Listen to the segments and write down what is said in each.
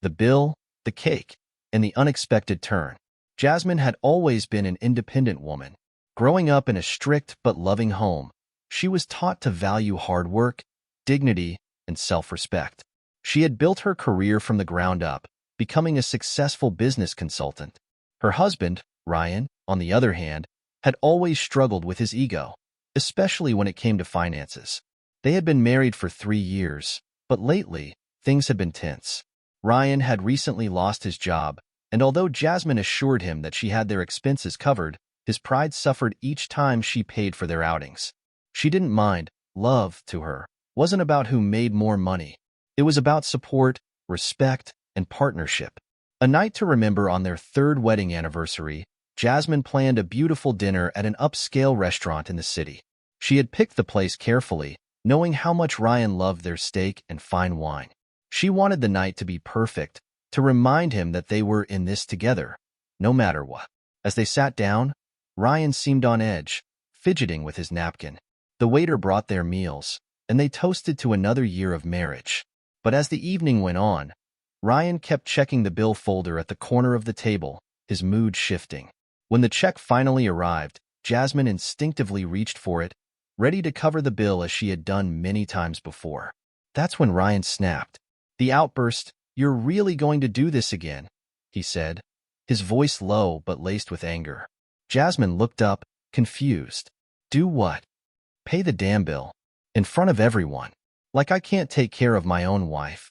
the bill, the cake, and the unexpected turn. Jasmine had always been an independent woman. Growing up in a strict but loving home, she was taught to value hard work, dignity, and self-respect. She had built her career from the ground up, becoming a successful business consultant. Her husband, Ryan, on the other hand, had always struggled with his ego, especially when it came to finances. They had been married for 3 years, but lately, things had been tense. Ryan had recently lost his job, and although Jasmine assured him that she had their expenses covered, his pride suffered each time she paid for their outings. She didn't mind. Love, to her, wasn't about who made more money. It was about support, respect, and partnership. A night to remember on their 3rd wedding anniversary, Jasmine planned a beautiful dinner at an upscale restaurant in the city. She had picked the place carefully, knowing how much Ryan loved their steak and fine wine. She wanted the night to be perfect, to remind him that they were in this together, no matter what. As they sat down, Ryan seemed on edge, fidgeting with his napkin. The waiter brought their meals, and they toasted to another year of marriage. But as the evening went on, Ryan kept checking the bill folder at the corner of the table, his mood shifting. When the check finally arrived, Jasmine instinctively reached for it, ready to cover the bill as she had done many times before. That's when Ryan snapped. The outburst, "You're really going to do this again?" he said, his voice low but laced with anger. Jasmine looked up, confused. "Do what?" "Pay the damn bill. In front of everyone. Like I can't take care of my own wife."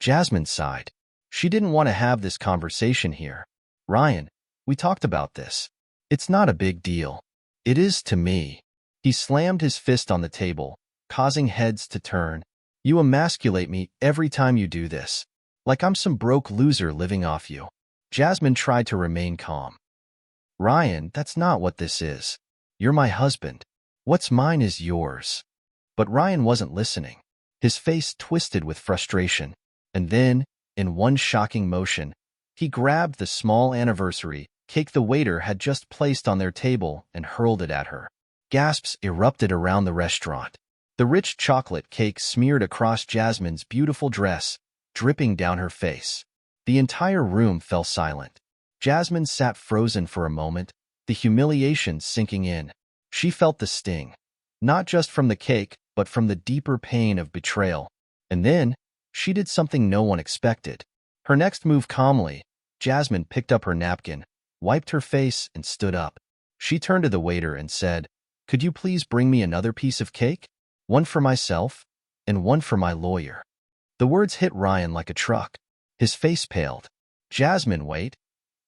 Jasmine sighed. She didn't want to have this conversation here. "Ryan, we talked about this. It's not a big deal." "It is to me." He slammed his fist on the table, causing heads to turn. "You emasculate me every time you do this. Like I'm some broke loser living off you." Jasmine tried to remain calm. "Ryan, that's not what this is. You're my husband. What's mine is yours." But Ryan wasn't listening. His face twisted with frustration, and then, in one shocking motion, he grabbed the small anniversary cake the waiter had just placed on their table and hurled it at her. Gasps erupted around the restaurant. The rich chocolate cake smeared across Jasmine's beautiful dress, dripping down her face. The entire room fell silent. Jasmine sat frozen for a moment, the humiliation sinking in. She felt the sting, not just from the cake, but from the deeper pain of betrayal. And then, she did something no one expected. Her next move calmly, Jasmine picked up her napkin, wiped her face, and stood up. She turned to the waiter and said, "Could you please bring me another piece of cake? One for myself, and one for my lawyer." The words hit Ryan like a truck. His face paled. Jasmine, wait.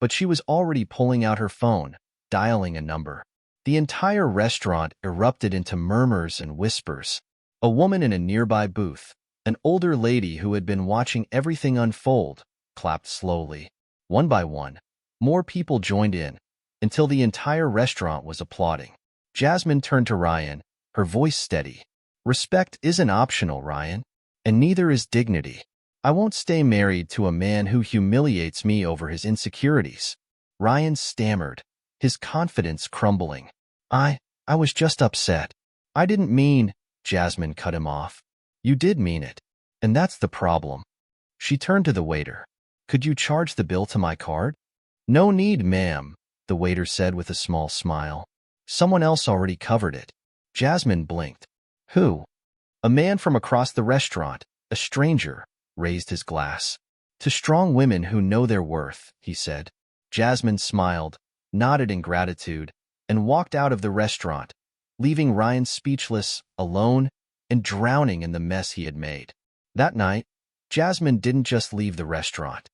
But she was already pulling out her phone, dialing a number. The entire restaurant erupted into murmurs and whispers. A woman in a nearby booth, an older lady who had been watching everything unfold, clapped slowly. One by one, more people joined in, until the entire restaurant was applauding. Jasmine turned to Ryan, her voice steady. "Respect isn't optional, Ryan, and neither is dignity. I won't stay married to a man who humiliates me over his insecurities." Ryan stammered, his confidence crumbling. I was just upset. I didn't mean," Jasmine cut him off. "You did mean it, and that's the problem." She turned to the waiter. "Could you charge the bill to my card?" "No need, ma'am," the waiter said with a small smile. "Someone else already covered it." Jasmine blinked. "Who?" A man from across the restaurant, a stranger, raised his glass. "To strong women who know their worth," he said. Jasmine smiled, nodded in gratitude, and walked out of the restaurant, leaving Ryan speechless, alone, and drowning in the mess he had made. That night, Jasmine didn't just leave the restaurant.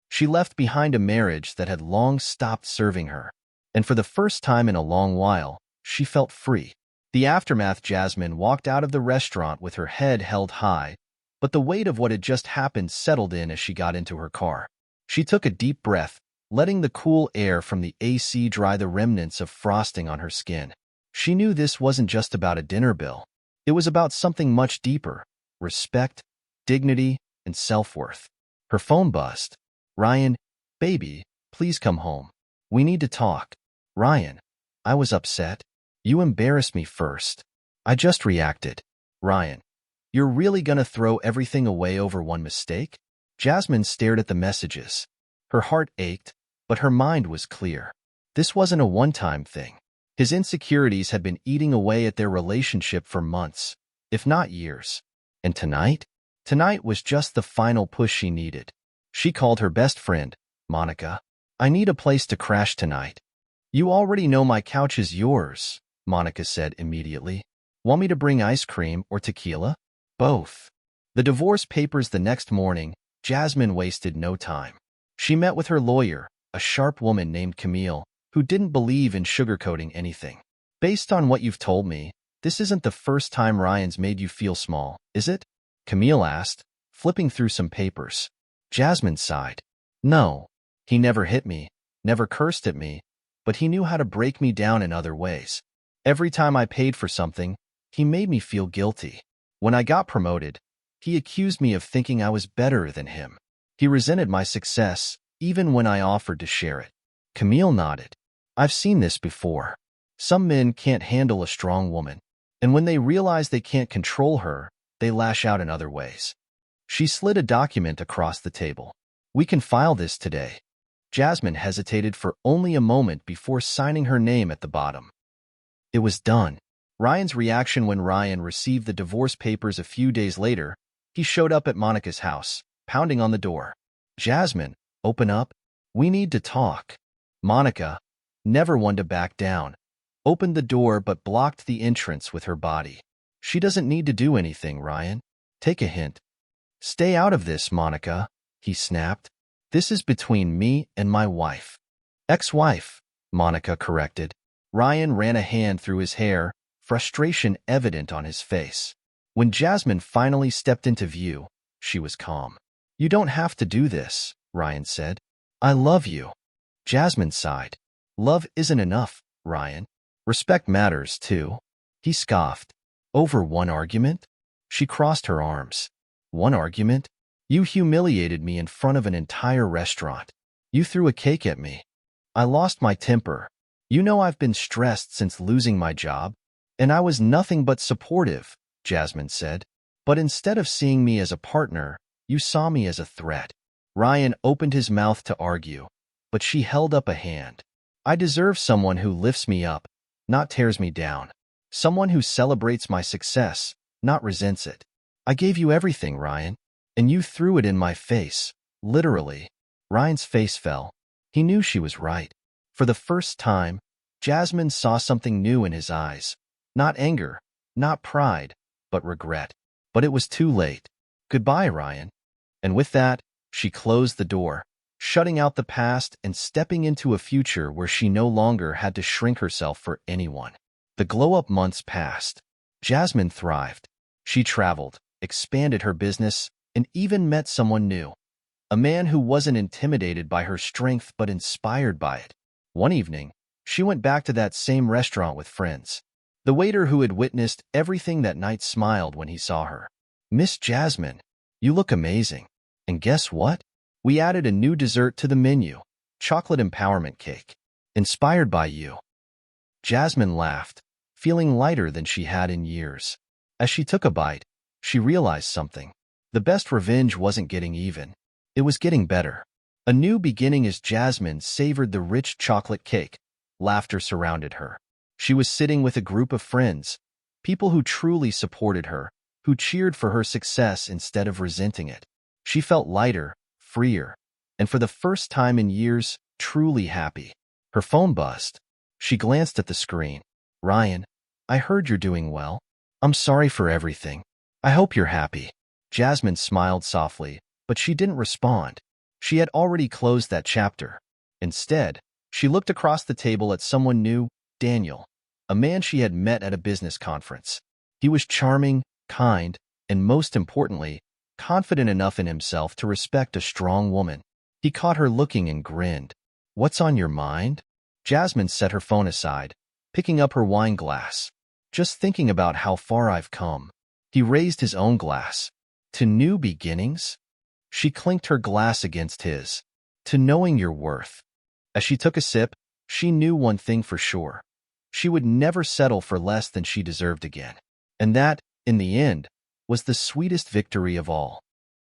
She left behind a marriage that had long stopped serving her, and for the first time in a long while, she felt free. The aftermath, Jasmine walked out of the restaurant with her head held high, but the weight of what had just happened settled in as she got into her car. She took a deep breath, letting the cool air from the AC dry the remnants of frosting on her skin. She knew this wasn't just about a dinner bill. It was about something much deeper: respect, dignity, and self-worth. Her phone buzzed. "Ryan, baby, please come home. We need to talk." "Ryan, I was upset. You embarrassed me first. I just reacted." "Ryan, you're really gonna throw everything away over one mistake?" Jasmine stared at the messages. Her heart ached, but her mind was clear. This wasn't a one-time thing. His insecurities had been eating away at their relationship for months, if not years. And tonight? Tonight was just the final push she needed. She called her best friend, Monica. "I need a place to crash tonight." "You already know my couch is yours," Monica said immediately. "Want me to bring ice cream or tequila?" "Both." The divorce papers the next morning, Jasmine wasted no time. She met with her lawyer, a sharp woman named Camille, who didn't believe in sugarcoating anything. "Based on what you've told me, this isn't the first time Ryan's made you feel small, is it?" Camille asked, flipping through some papers. Jasmine sighed. "No, he never hit me, never cursed at me, but he knew how to break me down in other ways. Every time I paid for something, he made me feel guilty. When I got promoted, he accused me of thinking I was better than him. He resented my success, even when I offered to share it." Camille nodded. "I've seen this before. Some men can't handle a strong woman, and when they realize they can't control her, they lash out in other ways." She slid a document across the table. "We can file this today." Jasmine hesitated for only a moment before signing her name at the bottom. It was done. Ryan's reaction when Ryan received the divorce papers a few days later, he showed up at Monica's house, pounding on the door. "Jasmine, open up. We need to talk." Monica, never one to back down, opened the door but blocked the entrance with her body. "She doesn't need to do anything, Ryan. Take a hint." "Stay out of this, Monica," he snapped. "This is between me and my wife." "Ex-wife," Monica corrected. Ryan ran a hand through his hair, frustration evident on his face. When Jasmine finally stepped into view, she was calm. "You don't have to do this," Ryan said. "I love you." Jasmine sighed. "Love isn't enough, Ryan. Respect matters, too." He scoffed. "Over one argument?" She crossed her arms. "One argument? You humiliated me in front of an entire restaurant. You threw a cake at me. I lost my temper. You know I've been stressed since losing my job, and I was nothing but supportive," Jasmine said. "But instead of seeing me as a partner, you saw me as a threat." Ryan opened his mouth to argue, but she held up a hand. "I deserve someone who lifts me up, not tears me down. Someone who celebrates my success, not resents it. I gave you everything, Ryan, and you threw it in my face, literally." Ryan's face fell. He knew she was right. For the first time, Jasmine saw something new in his eyes. Not anger, not pride, but regret. But it was too late. "Goodbye, Ryan." And with that, she closed the door, shutting out the past and stepping into a future where she no longer had to shrink herself for anyone. The glow-up months passed. Jasmine thrived. She traveled, expanded her business, and even met someone new. A man who wasn't intimidated by her strength but inspired by it. One evening, she went back to that same restaurant with friends. The waiter who had witnessed everything that night smiled when he saw her. "Miss Jasmine, you look amazing. And guess what? We added a new dessert to the menu, chocolate empowerment cake. Inspired by you." Jasmine laughed, feeling lighter than she had in years. As she took a bite, she realized something. The best revenge wasn't getting even. It was getting better. A new beginning as Jasmine savored the rich chocolate cake. Laughter surrounded her. She was sitting with a group of friends, people who truly supported her, who cheered for her success instead of resenting it. She felt lighter, freer, and for the first time in years, truly happy. Her phone buzzed. She glanced at the screen. "Ryan, I heard you're doing well. I'm sorry for everything. I hope you're happy." Jasmine smiled softly, but she didn't respond. She had already closed that chapter. Instead, she looked across the table at someone new, Daniel, a man she had met at a business conference. He was charming, kind, and most importantly, confident enough in himself to respect a strong woman. He caught her looking and grinned. "What's on your mind?" Jasmine set her phone aside, picking up her wine glass. "Just thinking about how far I've come." He raised his own glass. "To new beginnings?" She clinked her glass against his. "To knowing your worth." As she took a sip, she knew one thing for sure. She would never settle for less than she deserved again. And that, in the end, was the sweetest victory of all.